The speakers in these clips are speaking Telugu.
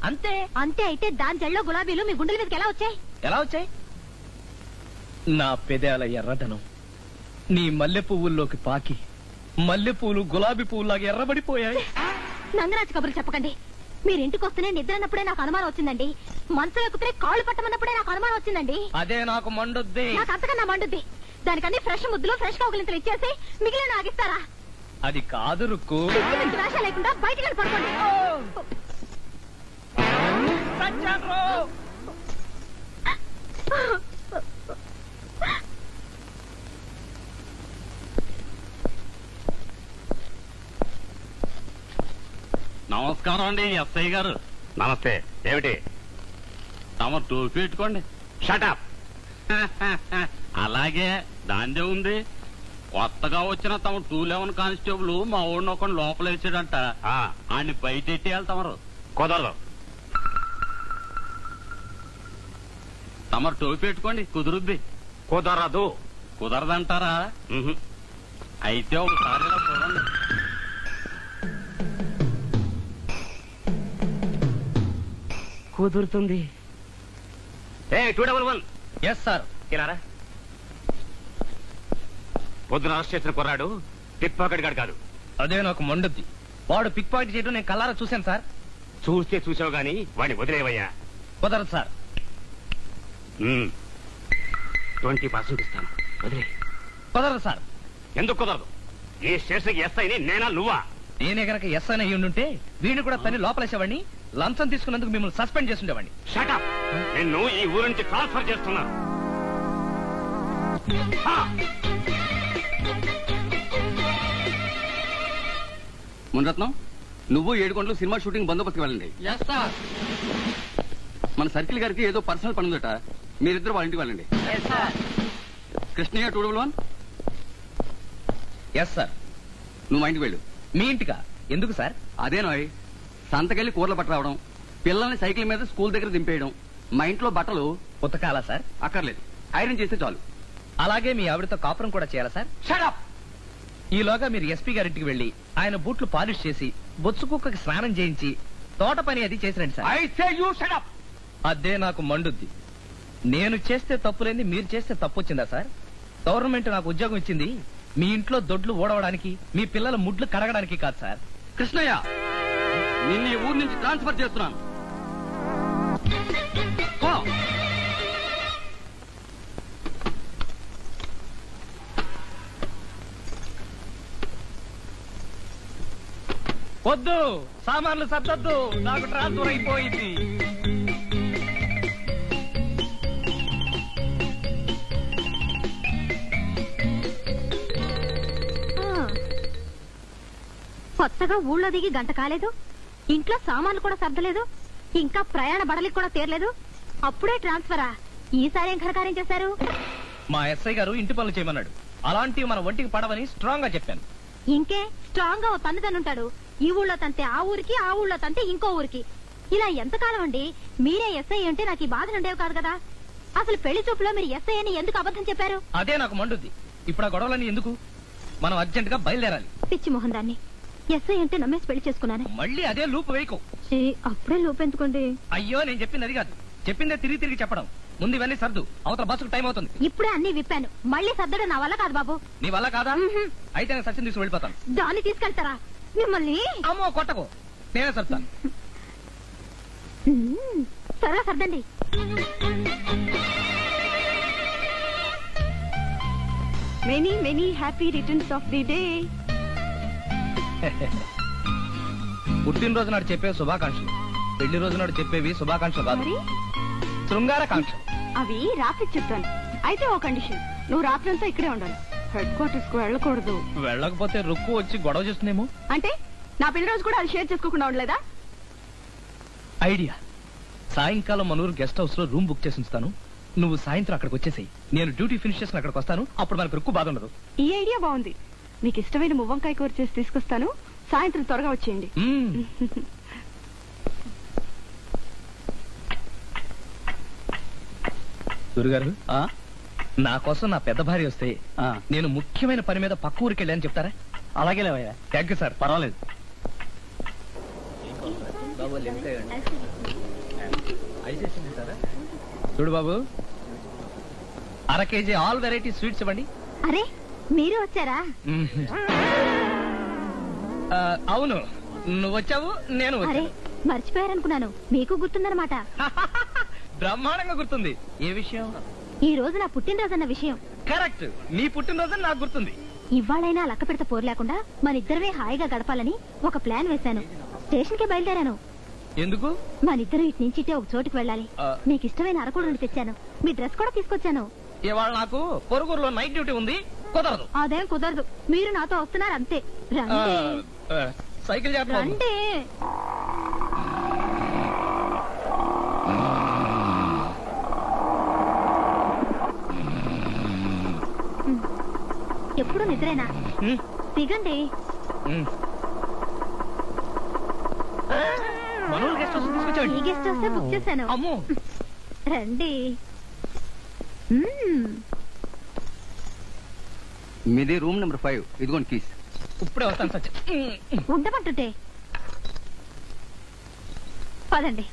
అంతే. అంతే అయితే దాని జల్లో గులాబీలు మీ గుండెల మీదకి ఎలా వచ్చాయి? నా పెదాల ఎర్రదనం నీ మల్లె పువ్వుల్లోకి పాకి మల్లె పువ్వులు గులాబీ పువ్వులాగా ఎర్రబడిపోయాయి. నంగరాజు కబుర్లు చెప్పకండి. మీరింటికి వస్తేనే నిద్రన్నప్పుడే నాకు అనుమానం వచ్చిందండి. మనసులో ఎక్కుతే కాళ్ళు పట్టమన్నప్పుడే నాకు అనుమానం వచ్చిందండి. అదే నాకు మండుద్ది. నాకు అంతకన్నా మండుద్ది. దానికన్నీ ఫ్రెష్ ముద్దులు ఫ్రెష్ కౌగిలింతలు ఇచ్చేసి మిగిలిన ఆగిస్తారా? అది కాదు రుక్కు. వేష లేకుండా బయటికి వెళ్ళి పడుకోండి. నమస్కారం అండి ఎస్ఐ గారు. నమస్తే. ఏమిటి? తమ టోపీ పెట్టుకోండి. షటప్. అలాగే దాందే ఉంది. కొత్తగా వచ్చిన తమ 211 కానిస్టేబుల్ మా ఊడిని ఒక లోపల వేసాడంట. ఆడిని బయట ఎట్టేయాలి తమరు. కుదరదు. తమరు టోపీ పెట్టుకోండి, కుదురుద్ది. కుదరదు. కుదరదంటారా? అయితే ఒకసారి ఇలా చూడండి. కుదురుతుంది. 211. Yes sir. ఇలారా. పొద్దున అరెస్ట్ చేసిన కుర్రాడు పిక్ పాకెట్ గాడు కాదు. అదే నాకు మండుద్ది. వాడు పిక్ పాకెట్ చేయడం నేను కల్లారా చూశాను సార్. చూస్తే చూసావు గాని వాడిని వదిలేవయ్యా. కుదరదు సార్. 20% ఇస్తాను, వదిలే. కుదరదు సార్. ఎందుకు కుదరదు? ఈ స్టేషన్కి ఎస్ఐని నేనా నువ్వా? నేనే గనక ఎస్ అని ఉండుంటే వీడిని కూడా తల్లి లోపలేసేవాడిని. లంచం తీసుకున్నందుకు మిమ్మల్ని సస్పెండ్ చేస్తుండేవాడిని. షటప్. నిన్ను ఈ ఊరు నుంచి ట్రాన్స్ఫర్ చేస్తున్నాను. మునరత్నం, నువ్వు 7 గంటలు సినిమా షూటింగ్ బందోబస్తుకి వెళ్ళండి. మన సర్కిల్ గారికి ఏదో పర్సనల్ పని ఉందట. మీరిద్దరు వాళ్ళ ఇంటికి వెళ్ళండి. కృష్ణయ్య 211. Yes sir. నువ్వు మా ఇంటికి వెళ్ళు. మీ ఇంటికా? ఎందుకు సార్? అదేనోయ్, సంతకెళ్ళి కూరలు పట్ట రావడం, పిల్లల్ని సైకిల్ మీద స్కూల్ దగ్గర దింపేయడం, మా ఇంట్లో బట్టలు ఉతకాలా సార్? అక్కర్లేదు, ఐరన్ చేస్తే చాలు. అలాగే మీ ఆవిడతో కాపురం కూడా చేయాలా సార్? షటప్. ఈలోగా మీరు ఎస్పీ గారింటికి వెళ్లి ఆయన బూట్లు పాలిష్ చేసి బొత్సు కుక్కకి స్నానం చేయించి తోట పని అది చేసిరండి sir. I say you shut up. అదే నాకు మండుద్ది. నేను చేస్తే తప్పులేంది, మీరు చేస్తే తప్పు వచ్చిందా సార్? గవర్నమెంట్ నాకు ఉద్యోగం ఇచ్చింది మీ ఇంట్లో దొడ్లు ఓడవడానికి, మీ పిల్లల ముడ్లు కడగడానికి కాదు సార్. కృష్ణయ్య, నిన్ను ఈ ఊరు నుంచి ట్రాన్స్ఫర్ చేస్తున్నాను. వద్దు, సామాన్లు సర్దొద్దు, నాకు ట్రాన్స్ఫర్ అయిపోయింది. కొత్తగా ఊళ్ళో దిగి గంట కాలేదు, ఇంట్లో సామాన్లు కూడా సర్దలేదు, ఇంకా ప్రయాణ బడలికి కూడా తీరలేదు, అప్పుడే ట్రాన్స్ఫరా? ఈసారి ఏం ఘనకార్యం చేశారు? మా ఎస్ఐ గారు ఇంటి పనులు చేయమన్నాడు. అలాంటివి మన ఒంటికి పడవని స్ట్రాంగ్ గా చెప్పాను. ఇంకే స్ట్రాంగ్ గా ఓ తన్నుతానుంటాడు. ఈ ఊళ్ళో తంతే ఆ ఊరికి, ఆ ఊళ్ళో తంతే ఇంకో ఊరికి. ఇలా ఎంతకాలం అండి? మీరే ఎస్ఐ అంటే నాకు ఈ బాధలు ఉండేవి కాదు కదా. అసలు పెళ్లి చూపులో మీరు ఎస్ఐ అని ఎందుకు అబద్ధం చెప్పారు? అదే నాకు మండుద్ది. ఇప్పుడు ఆ గొడవలన్నీ ఎందుకు? మనం అర్జెంట్ గా బయలుదేరాలి. పిచ్చి మొహం దాన్ని. ఎస్ఐ అంటే నమ్మేసి పెళ్లి చేసుకున్నాను. మళ్ళీ అదే లూప్ వేయకు. అప్పుడే లూప్ ఎందుకోండి? అయ్యో, నేను చెప్పింది అది కాదు. చెప్పిందే తిరిగి తిరిగి చెప్పడం. ముందు ఇవన్నీ సర్దు, అవతల బస్సుకు టైం అవుతుంది. ఇప్పుడే అన్ని విప్పాను, మళ్ళీ సర్దడం నా వల్ల కాదు బాబు. నీ వల్ల కాదా? అయితే నేను సచిన్ తీసుకు వెళ్ళిపోతాను. దాన్ని తీసుకెళ్తారా? మిమ్మల్ని అమ్మో కొట్టకు, నేనే సర్తాను. త్వరగా సర్దండి. Many many happy returns of the day. పుట్టినరోజు నాడు చెప్పే శుభాకాంక్షలు, పెళ్లి రోజు నాడు చెప్పేవి శుభాకాంక్షలు కాదు, శృంగారకాంక్ష. అవి రాత్రికి చెప్తాను. అయితే ఓ కండిషన్, నువ్వు రాత్రంతా ఇక్కడే ఉండాలి, హెడ్ క్వార్టర్స్ కు వెళ్ళకూడదు. వెళ్ళకపోతే రుక్కు వచ్చి గొడవ చేస్తుందేమో. అంటే నా పెళ్లి రోజు కూడా అది షేర్ చేసుకోకుండా ఉండలేదా? ఐడియా. సాయంకాలం మనూరు గెస్ట్ హౌస్ లో రూమ్ బుక్ చేసి ఉంచుతాను. నువ్వు సాయంత్రం అక్కడికి వచ్చేసాయి. నేను డ్యూటీ ఫినిష్ చేసుకుని అక్కడికి వస్తాను. అప్పుడు మనకు రుక్కు బాధ ఉండదు. ఈ ఐడియా బాగుంది. మీకు ఇష్టమైన మువ్వంకాయ కూర చేసి తీసుకొస్తాను. సాయంత్రం త్వరగా వచ్చేయండి. గురుగారు, నా కోసం నా పెద్ద భార్య వస్తే నేను ముఖ్యమైన పని మీద పక్క ఊరికి వెళ్ళాను చెప్తారా? అలాగే లేవయ్యా. Thank you sir. పర్వాలేదు. చూడు బాబు, అర కేజీ ఆల్ వెరైటీ స్వీట్స్ ఇవ్వండి. అరే మీరు వచ్చారా? అవును, నువ్వు వచ్చావు, నేను అరే మర్చిపోయారనుకున్నాను, మీకు గుర్తుందన్నమాట. బ్రహ్మాండంగా గుర్తుంది. ఏ విషయం? ఈ రోజు నా పుట్టినరోజన్న విషయం. కరెక్ట్, నీ పుట్టినరోజు నాకు గుర్తుంది. ఇవాళైనా లక్క పెడత పోరు లేకుండా మన ఇద్దరమే హాయిగా గడపాలని ఒక ప్లాన్ వేశాను. స్టేషన్ కి బయలుదేరాను. ఎందుకు? మన ఇద్దరు ఇటు నుంచి ఇటే ఒక చోటుకి వెళ్ళాలి. మీకు ఇష్టమైన అరకుడు తెచ్చాను. మీ డ్రెస్ కూడా తీసుకొచ్చాను. ఇవాళ నాకు పొరుగురులో నైట్ డ్యూటీ ఉంది, కుదరదు. అదేం కుదరదు, మీరు నాతో వస్తున్నారు అంతే. రండి. సైకిల్ చేస్తాను. రండి. ఎప్పుడు నిద్రేనా? దిగండి. ఈ గెస్ట్ హౌస్ బుక్ చేశాను. అమ్మో, రండి. మీది రూమ్ నెంబర్ 5. ఇదిగోండి కీస్. ఇప్పుడే వస్తాను సత్య. ఉండమంటుంటే పదండి.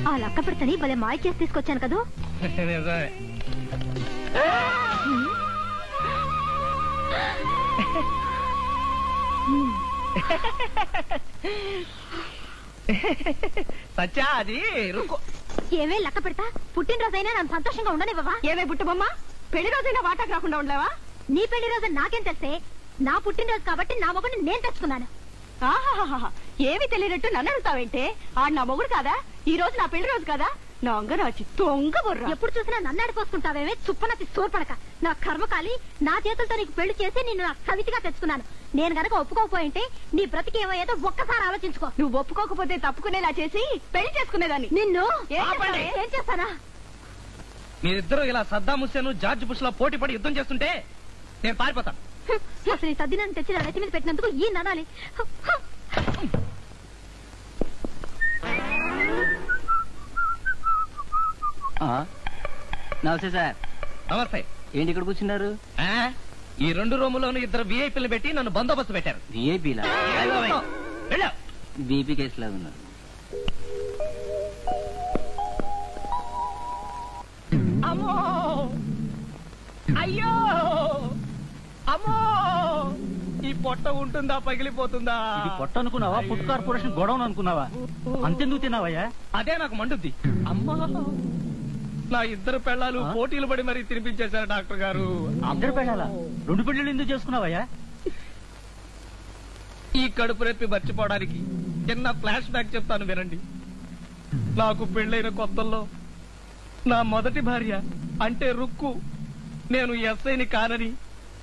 ఆ లక్క పెడతని భలే మాయ చేసి తీసుకొచ్చాను కదూ. సత్యా, అది ఏమే లక్క పెడతా, పుట్టినరోజైనా నన్ను సంతోషంగా ఉండనివ్వవా? ఏమే బుట్టబొమ్మ, పెళ్లి రోజైనా వాటాకు రాకుండా ఉండలేవా? నీ పెళ్లి రోజు నాకేం తెలిసే? నా పుట్టినరోజు కాబట్టి నా మొగుడిని నేను తెచ్చుకున్నాను. ఆహాహా, ఏమి తెలియనట్టు నన్ను అడుగుతావేంటే? ఆడు నా మొగుడు కాదా? ఈ రోజు నా పెళ్లి రోజు కదా? నా అంగరాచి దొంగ బుర్ర. ఎప్పుడు చూసినా నన్ను ఆడిపోసుకుంటావేమే చుప్పనతి సోర్పడక. నా కర్మకాలి, నా చేతులతో నీకు పెళ్లి చేసి నిన్ను నా సవితిగా తెచ్చుకున్నాను. నేను గనక ఒప్పుకోకపోయింటే నీ బ్రతికి ఏమయ్యేదో ఒక్కసారి ఆలోచించుకో. నువ్వు ఒప్పుకోకపోతే తప్పుకునేలా చేసి పెళ్లి చేసుకునేదాన్ని. నిన్ను ఆపండి. ఏం చేస్తానా? మీరిద్దరూ ఇలా సద్దాం హుస్సేన్, జార్జ్ బుష్ లో పోటీ పడి యుద్ధం చేస్తుంటే నేను పారిపోతాను. అసలు ఈ సద్దినాన్ని తెచ్చి నా నెత్తి మీద పెట్టినందుకు ఈ ననాలి. నమస్తే సార్. నమస్తే. ఏంటి ఇక్కడ కూర్చున్నారు? ఈ 2 రూములోనూ 2 విఐపీలు పెట్టి నన్ను బందోబస్తు పెట్టారు. విఐపీలా? వెళ్ళు. బీపీ కేసు లాగా ఉన్నారు. అమ్మో, అయ్యో, అమ్మో, ఈ పొట్ట ఉంటుందా పగిలిపోతుందా? ఇది పొట్ట అనుకున్నావా? ఫుడ్ కార్పొరేషన్ గొడవను అనుకున్నావా? అంతెందుకు తిన్నావయ్యా? అదే నాకు మండుద్ది. అమ్మా, నా 2 పెళ్ళాలు పోటీలు పడి మరీ తినిపించేశారు డాక్టర్ గారు. 2 పెళ్ళాలా? 2 పెళ్ళిళ్ళు ఎందుకు చేసుకున్నావయ్యా? ఈ కడుపు రెప్పి మర్చిపోవడానికి చిన్న ఫ్లాష్ బ్యాక్ చెప్తాను వినండి. నాకు పెళ్ళైన కొత్తల్లో నా మొదటి భార్య అంటే రుక్కు నేను ఎస్ఐని కానని,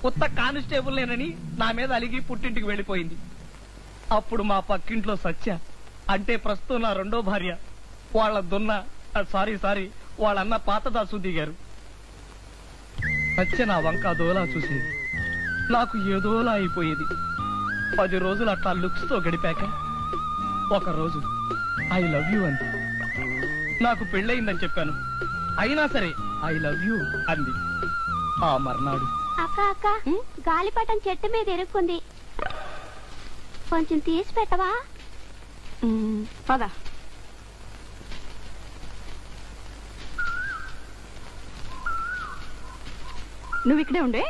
కొత్త కానిస్టేబుల్ నేనని నా మీద అలిగి పుట్టింటికి వెళ్లిపోయింది. అప్పుడు మా పక్కింట్లో సత్య అంటే ప్రస్తుతం నా 2వ భార్య వాళ్ళ సారీ వాళ్ళన్న పాతదాసు దిగారు. సత్య నా వంక అదోలా చూసేది, నాకు ఏదోలా అయిపోయేది. 10 రోజులు అట్లా లుక్స్ తో గడిపాక ఒకరోజు ఐ లవ్ యూ అంది. నాకు పెళ్ళయిందని చెప్పాను. అయినా సరే ఐ లవ్ యూ అంది. ఆ మర్నాడు అక్క అక్క, గాలిపటం చెట్టు మీద ఇరుక్కుంది, కొంచెం తీసి పెట్టవా? పద. నువ్వు ఇక్కడే ఉండే.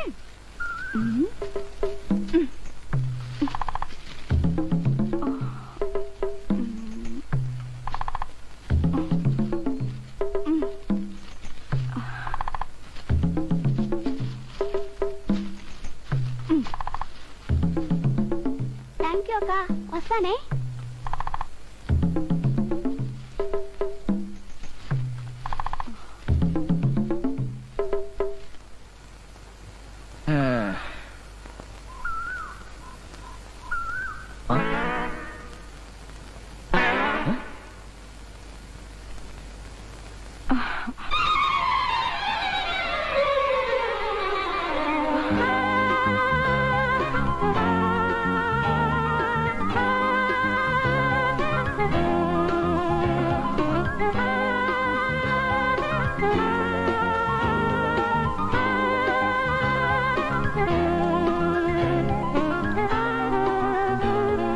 థ్యాంక్ యూ అక్క, వస్తానే.